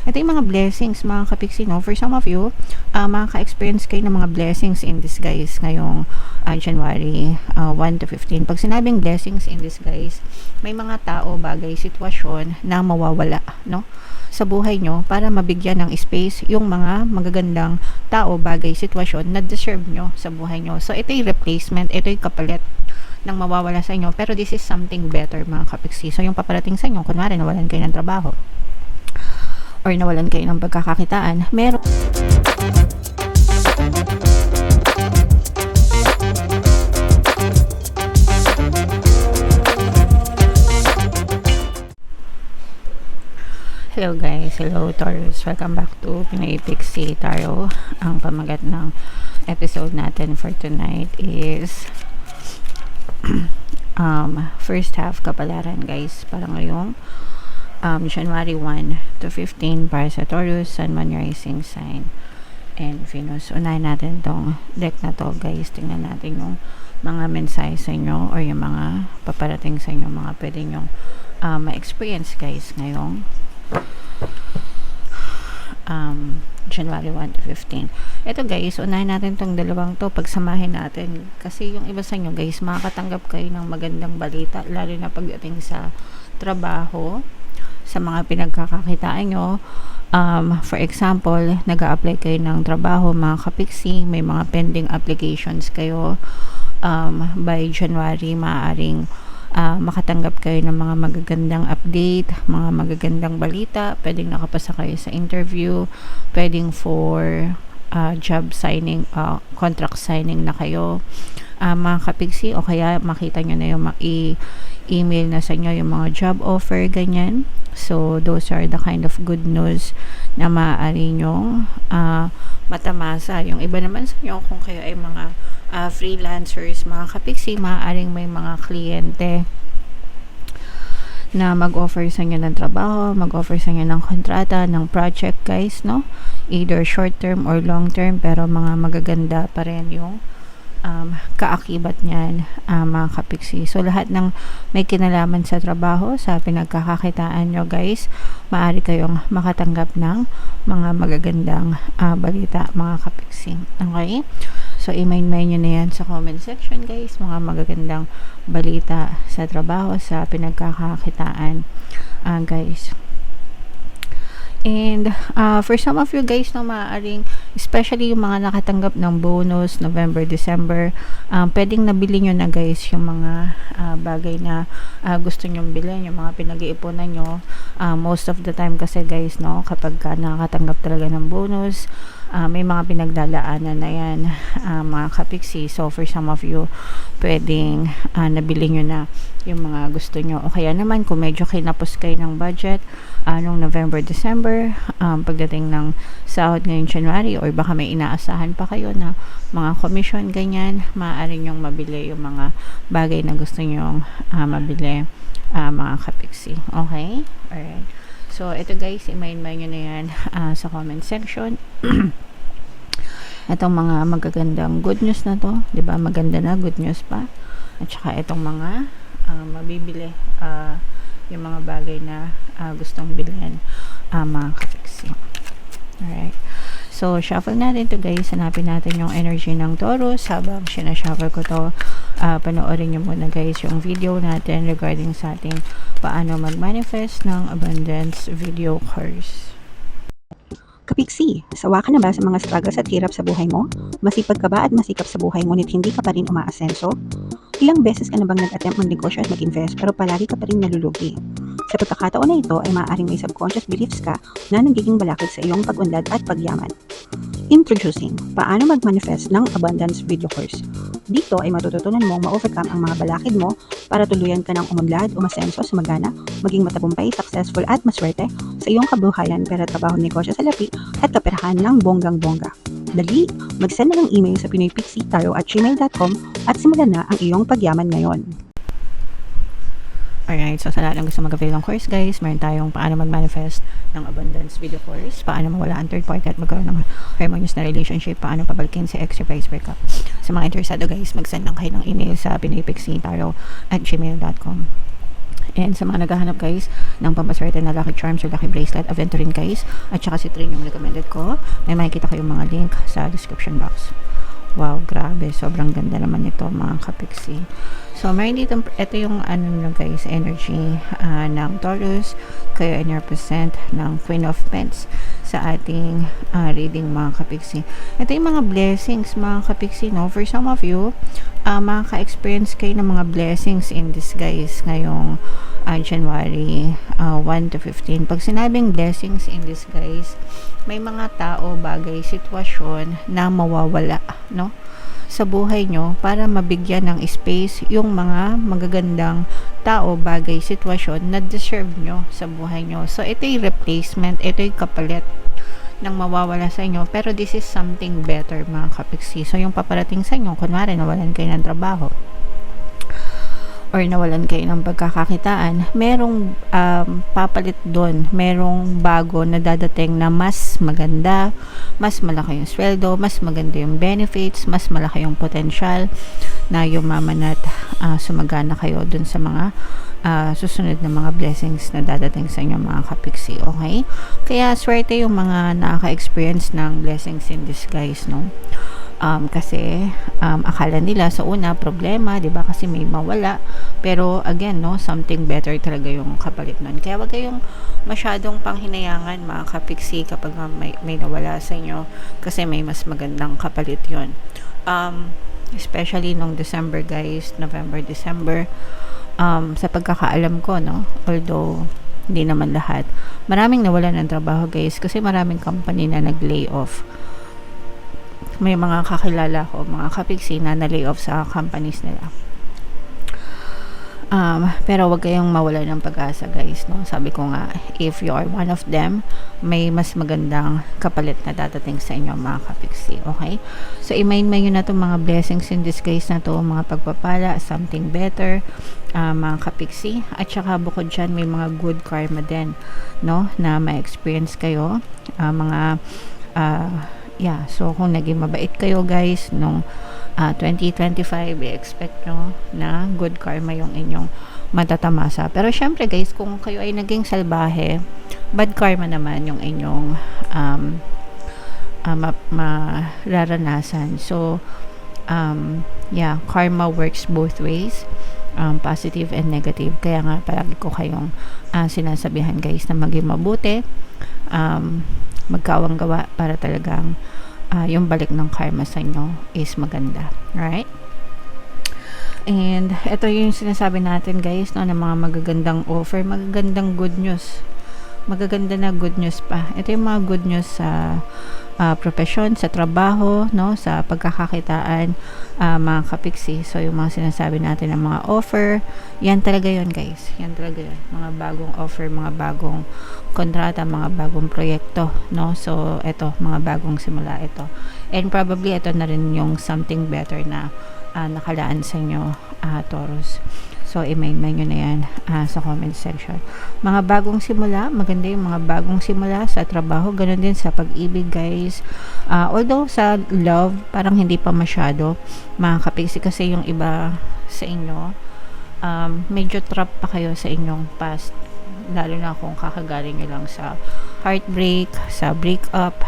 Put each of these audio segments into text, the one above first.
Ito yung mga blessings, mga kapiksi, no? For some of you, makaka-experience kayo ng mga blessings in disguise ngayong January 1 to 15. Pag sinabing blessings in disguise, may mga tao, bagay, sitwasyon na mawawala, no? Sa buhay nyo para mabigyan ng space yung mga magagandang tao, bagay, sitwasyon na deserve nyo sa buhay nyo. So, ito yung replacement, ito yung kapalit ng mawawala sa inyo. Pero this is something better, mga kapiksi. So, yung paparating sa inyo, kunwari, nawalan kayo ng trabaho or nawalan kayo ng pagkakakitaan, meron Hello guys, hello Taurus, welcome back to Pinoy Pixie Tarot. Ang pamagat ng episode natin for tonight is first half kapalaran guys, para ngayong January 1 to 15 para sa Taurus, Sun, Moon, Rising Sign and Venus. Unahin natin tong deck na to guys, tingnan natin yung mga mensahe sa inyo or yung mga paparating sa inyo, mga pwede nyong ma-experience guys ngayong January 1 to 15. Ito guys, unahin natin tong dalawang to, pagsamahin natin kasi yung iba sa inyo guys, makakatanggap kayo ng magandang balita, lalo na pagdating sa trabaho, sa mga pinagkakakitaan nyo. For example, nag-a-apply kayo ng trabaho, mga kapiksi, may mga pending applications kayo. By January, maaaring makatanggap kayo ng mga magagandang update, mga magagandang balita, pwedeng nakapasa kayo sa interview, pwedeng for job signing, contract signing na kayo, mga kapigsi, o kaya makita nyo na yung email na sa inyo yung mga job offer, ganyan. So those are the kind of good news na maaari nyong matamasa. Yung iba naman sa inyo, kung kayo ay mga freelancers, mga kapiksi, maaaring may mga kliyente na mag-offer sa inyo ng trabaho, mag-offer sa inyo ng kontrata, ng project guys, no? Either short term or long term, pero mga magaganda pa rin yung kaakibat niyan, mga kapiksi. So lahat ng may kinalaman sa trabaho, sa pinagkakakitaan nyo guys, maaari kayong makatanggap ng mga magagandang balita, mga kapiksi. Okay? So, i-main nyo na yan sa comment section guys, mga magagandang balita sa trabaho, sa pinagkakakitaan guys. And for some of you guys na maaaring, especially yung mga nakatanggap ng bonus November, December, pwedeng nabili nyo na guys yung mga bagay na gusto nyong bilhin, yung mga pinag-iipunan nyo. Most of the time kasi guys, no, kapag nakakatanggap talaga ng bonus, may mga pinaglalaanan na yan, mga kapiksi. So for some of you, pwedeng nabili nyo na yung mga gusto nyo, o kaya naman kung medyo kinapos kayo ng budget nung November, December, pagdating ng sahod ngayong January, or baka may inaasahan pa kayo na mga commission, ganyan, maaari nyong mabili yung mga bagay na gusto nyong mabili, mga kapiksi. Okay? Alright. So, ito guys, i-main nyo na yan sa comment section. Itong mga magagandang good news na to, 'di ba? Maganda na good news pa. At saka itong mga mabibili, yung mga bagay na gustong bilhin, mga kapiksi. Alright. So, shuffle natin to guys. Hanapin natin yung energy ng Taurus. Habang sinashuffle ko to, panoorin nyo muna guys yung video natin regarding sa ating paano mag-manifest ng abundance video course. Kapiksi, sawa ka na ba sa mga struggles at hirap sa buhay mo? Masipag ka ba at masikap sa buhay ngunit hindi ka pa rin umaasenso? Ilang beses ka na bang nag-attempt mag-negosyo at mag-invest pero palagi ka pa rin nalulugi? Sa pagkakataon na ito ay maaaring may subconscious beliefs ka na nagiging balakid sa iyong pag-unlad at pagyaman. Introducing, paano mag-manifest ng abundance video course. Dito ay matututunan mong ma-overcome ang mga balakid mo para tuluyan ka ng umunlad, umasenso, sumagana, maging matagumpay, successful at maswerte sa iyong kabuhayan, pera, trabaho, negosyo, salapi at kaperahan ng bonggang-bongga. Dali, mag-send na ng email sa pinoypixie@gmail.com at simulan na ang iyong pagyaman ngayon. Alright, so sa lahat ng gusto mag-avail ng course guys, meron tayong paano mag-manifest ng abundance video course, paano mawala ang third party at magkaroon ng harmonious na relationship, paano pabalikin si ex vice breakup. Sa mga interesado guys, mag-send lang kayo ng email sa pinoypixie@gmail.com. And sa mga naghahanap guys ng pampaswerte na lucky charms or lucky bracelet, Aventurine guys, at saka si Trin yung recommended ko. May makikita kayong mga link sa description box. Wow, grabe. Sobrang ganda naman nito mga kapiksi. So, meron dito, ito yung ano nyo guys, energy ng Taurus. Kayo in represent ng Queen of Pentacles sa ating reading mga kapiksi. Ito yung mga blessings mga kapiksi, no? For some of you, makaka-experience kayo ng mga blessings in disguise ngayong January 1 to 15. Pag sinabing blessings in disguise, may mga tao, bagay, sitwasyon na mawawala, no? Sa buhay nyo para mabigyan ng space yung mga magagandang tao, bagay, sitwasyon na deserve nyo sa buhay nyo. So, ito yung replacement, ito yung kapalit ng mawawala sa inyo. Pero this is something better, mga kapiksi. So, yung paparating sa inyo, kunwari, nawalan kayo ng trabaho or nawalan kayo ng pagkakakitaan, merong papalit doon, merong bago na dadating na mas maganda, mas malaki yung sweldo, mas maganda yung benefits, mas malaki yung potential na yumaman at sumagana kayo doon sa mga susunod na mga blessings na dadating sa inyo mga kapiksi, okay? Kaya swerte yung mga nakaka-experience ng blessings in disguise, no? Kasi akala nila sa una problema, 'di ba? Kasi may mawala. Pero again, no, something better talaga yung kapalit nun. Kaya wag kayong masyadong panghinayangan mga kapiksi kapag may nawala sa inyo kasi may mas magandang kapalit 'yon. Especially nung December guys, November, December, sa pagkakaalam ko, no, although hindi naman lahat, maraming nawalan ng trabaho guys kasi maraming company na nag-lay off. May mga kakilala ko, mga kapiksi na na-lay off sa companies nila. Pero wag kayong mawala ng pag-asa guys, no? Sabi ko nga, if you are one of them, may mas magandang kapalit na dadating sa inyo mga kapiksi, okay? So i-main nyo na itong mga blessings in disguise na to, mga pagpapala, something better, mga kapiksi. At saka bukod dyan, may mga good karma din, no? Na ma-experience kayo, so kung naging mabait kayo guys nung 2025, i-expect nyo na good karma yung inyong matatamasa. Pero syempre guys, kung kayo ay naging salbahe, bad karma naman yung inyong mararanasan. So karma works both ways, positive and negative. Kaya nga palagi ko kayong sinasabihan guys na maging mabuti, magkawang gawa para talagang yung balik ng karma sa inyo is maganda. Right? And ito yung sinasabi natin guys, no, ng mga magagandang offer, magagandang good news. Magaganda na good news pa. Ito yung mga good news sa profesyon, sa trabaho, no, sa pagkakakitaan, mga kapiksi. So yung mga sinasabi natin ng mga offer, yan talaga yun guys. Yan talaga yun. Mga bagong offer, mga bagong kontrata, mga bagong proyekto, no. So ito, mga bagong simula ito. And probably ito na rin yung something better na nakalaan sa inyo, Taurus. So, i-main nyo na yan sa comment section. Mga bagong simula, maganda yung mga bagong simula sa trabaho. Ganon din sa pag-ibig, guys. Although sa love, parang hindi pa masyado. Mga kapiksi kasi yung iba sa inyo, medyo trap pa kayo sa inyong past. Lalo na kung kakagaling nyo lang sa heartbreak, sa breakup.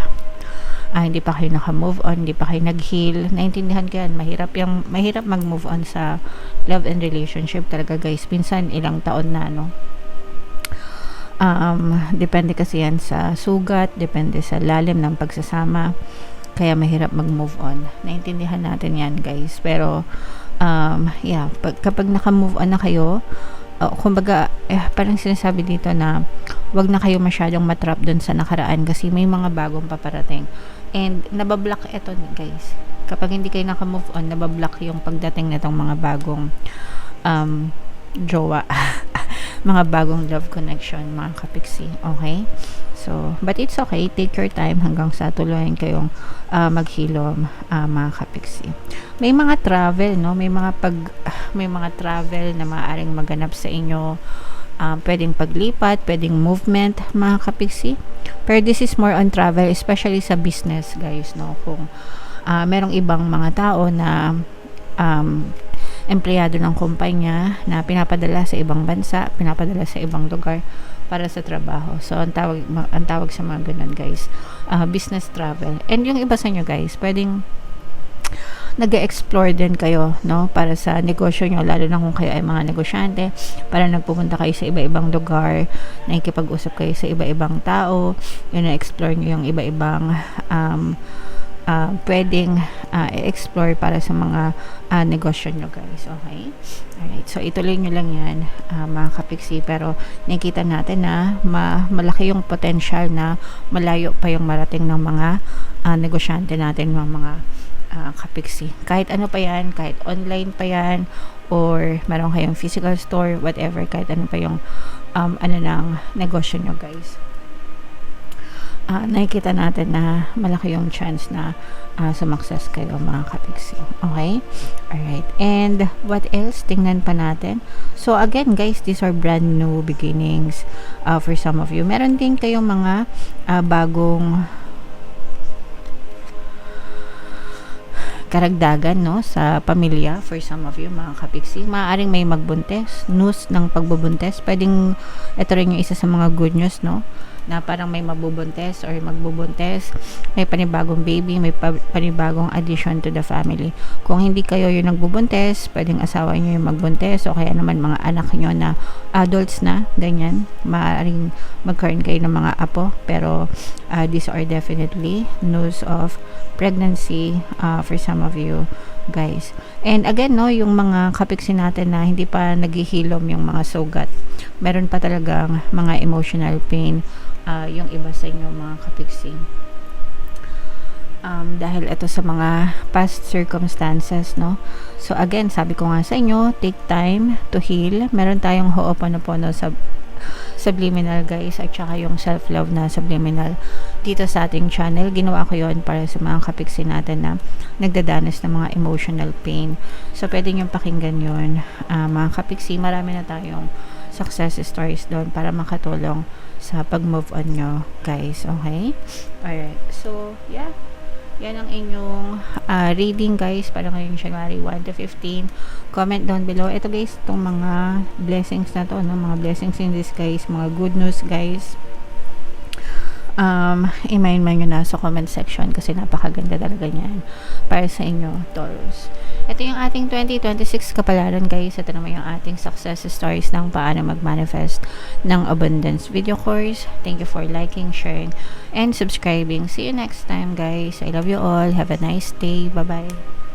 Hindi pa kayo naka-move on, hindi pa kayo nag-heal. Naintindihan ko yan, mahirap mag-move on sa love and relationship talaga guys. Minsan ilang taon na, no? Depende kasi yan sa sugat, depende sa lalim ng pagsasama, kaya mahirap mag-move on. Naintindihan natin yan guys. Pero kapag naka-move on na kayo, kumbaga, parang sinasabi dito na wag na kayo masyadong matrap dun sa nakaraan kasi may mga bagong paparating. And nabablock ito guys. Kapag hindi kayo naka-move on, nabablock yung pagdating na itong mga bagong jowa. Mga bagong love connection, mga kapiksi. Okay? So, but it's okay. Take your time hanggang sa tuluyan kayong maghilom, mga kapiksi. May mga travel, no? May mga travel na maaaring maganap sa inyo. Pwedeng paglipat, pwedeng movement, mga kapiksi. Pero this is more on travel, especially sa business, guys, no? Kung merong ibang mga tao na empleyado ng kumpanya na pinapadala sa ibang bansa, pinapadala sa ibang lugar para sa trabaho. So, ang tawag sa mga ganun, guys, business travel. And yung iba sa inyo, guys, pwedeng nag-explore din kayo, no, para sa negosyo nyo, lalo na kung kayo ay mga negosyante, para nagpupunta kayo sa iba-ibang lugar, nakikipag-usap kayo sa iba-ibang tao, yun, na-explore nyo yung iba-ibang pwedeng i-explore para sa mga negosyo nyo, guys. Okay? Alright. So, ituloy nyo lang yan, mga kapiksi. Pero, nakikita natin na malaki yung potential na malayo pa yung marating ng mga negosyante natin, mga kapiksi. Kahit ano pa yan, kahit online pa yan, or meron kayong physical store, whatever, kahit ano pa yung ng negosyo nyo, guys. Nakikita natin na malaki yung chance na sumakses kayo, mga kapiksi. Okay? Alright. And what else? Tingnan pa natin. So, again, guys, these are brand new beginnings for some of you. Meron din kayong mga bagong karagdagan, no, sa pamilya for some of you, mga kapiksi. Maaaring may magbuntes, news ng pagbubuntes. Pwedeng ito rin yung isa sa mga good news, no, na parang may mabubuntes or magbubuntes, may panibagong baby, may panibagong addition to the family. Kung hindi kayo yung nagbubuntes, pwedeng asawa nyo yung magbuntes, o kaya naman mga anak nyo na adults na, ganyan, maaaring magkaroon kayo ng mga apo. Pero these are definitely news of pregnancy for some of you, guys. And again, no, yung mga kapiksi natin na hindi pa naghihilom yung mga sugat, meron pa talagang mga emotional pain, yung iba sa inyo, mga kapiksi. Dahil ito sa mga past circumstances, no. So again, sabi ko nga sa inyo, take time to heal. Meron tayong Ho'oponopono sa subliminal, guys, at saka yung self-love na subliminal dito sa ating channel. Ginawa ko yon para sa mga kapiksi natin na nagdadanas ng mga emotional pain. So pwede nyo pakinggan yun, mga kapiksi. Marami na tayong success stories doon para makatulong sa pag-move on nyo, guys. Okay? Alright. So, yeah. Yan ang inyong reading, guys, para ngayong January 1 to 15. Comment down below. Ito, guys, itong mga blessings na to, no? Mga blessings in disguise, mga good news, guys. I-mind nyo na sa comment section kasi napakaganda talaga niyan para sa inyo, Taurus. Ito yung ating 2026 kapalaran, guys. Ito naman yung ating success stories ng paano mag-manifest ng abundance video course. Thank you for liking, sharing, and subscribing. See you next time, guys. I love you all. Have a nice day. Bye-bye.